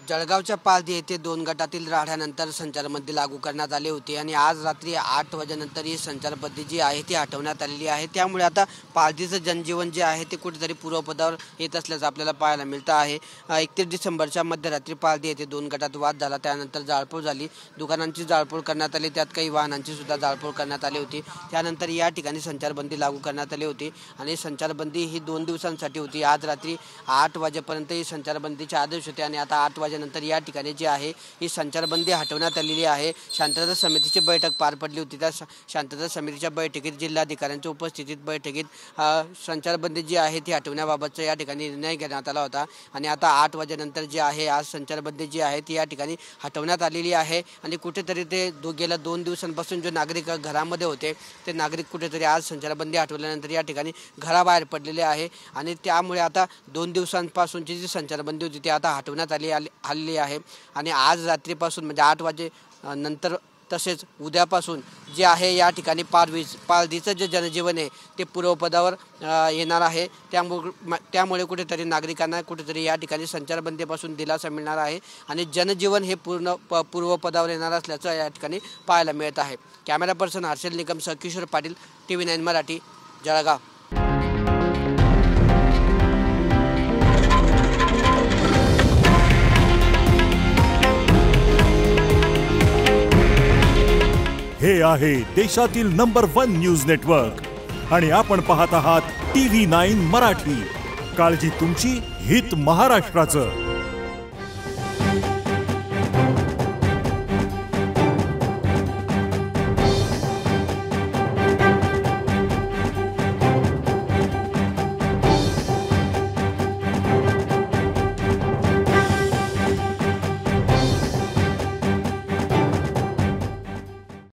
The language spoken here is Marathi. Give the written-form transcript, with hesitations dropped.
जळगावच्या पालदी येथे 2 गटातील राढ्यानंतर संचारबंदी लागू करण्यात आली होती आणि आज रात्री 8 वाजेनंतर ही संचारबंदी जी आहे ती हटवण्यात आलेली आहे। त्यामुळे आता पालदीचं जनजीवन जे आहे ते कुठेतरी पूर्वपदावर येत असल्याचं आपल्याला पाहायला मिळतं आहे। 31 डिसेंबरच्या मध्यरात्री पालदी येथे 2 गटात वाद झाला, त्यानंतर जाळपोळ झाली, दुकानांची जाळपोळ करण्यात आली, त्यात काही वाहनांची सुद्धा जाळपोळ करण्यात आली होती। त्यानंतर या ठिकाणी संचारबंदी लागू करण्यात आली होती आणि संचारबंदी ही 2 दिवसांसाठी होती। आज रात्री 8 वाजेपर्यंत ही संचारबंदीचे आदेश होते आणि आता 8 वाजेनंतर या ठिकाणी जी आहे ही संचारबंदी हटवण्यात आलेली आहे। शांतता समितीची बैठक पार पडली होती। त्या शांतता समितीच्या बैठकीत जिल्हाधिकाऱ्यांच्या उपस्थितीत बैठकीत संचारबंदी जी आहे ती हटवण्याबाबतचा या ठिकाणी निर्णय घेण्यात आला होता आणि आता 8 वाजेनंतर जी आहे आज संचारबंदी जी आहे ती या ठिकाणी हटवण्यात आलेली आहे आणि कुठेतरी ते गेल्या 2 दिवसांपासून जो नागरिक घरामध्ये होते ते नागरिक कुठेतरी आज संचारबंदी हटवल्यानंतर या ठिकाणी घराबाहेर पडलेले आहे आणि त्यामुळे आता 2 दिवसांपासूनची जी संचारबंदी होती ती आता हटवण्यात आलेली आहे आणि आज रात्रीपासून म्हणजे 8 वाजे नंतर तसेच उद्यापासून जे आहे या ठिकाणी पालदीचं जे जनजीवन आहे ते पूर्वपदावर येणार आहे। त्यामुळे कुठेतरी नागरिकांना कुठेतरी या ठिकाणी संचारबंदीपासून दिलासा मिळणार आहे आणि जनजीवन हे पूर्वपदावर येणार असल्याचं या ठिकाणी पाहायला मिळत आहे। कॅमेरा पर्सन हर्षल निकमसह किशोर पाटील, TV9 मराठी, जळगाव। हे आहे देशातील नंबर 1 न्यूज नेटवर्क आणि आपण पाहत आहात TV9 मराठी। काळजी तुमची, हित महाराष्ट्राचं।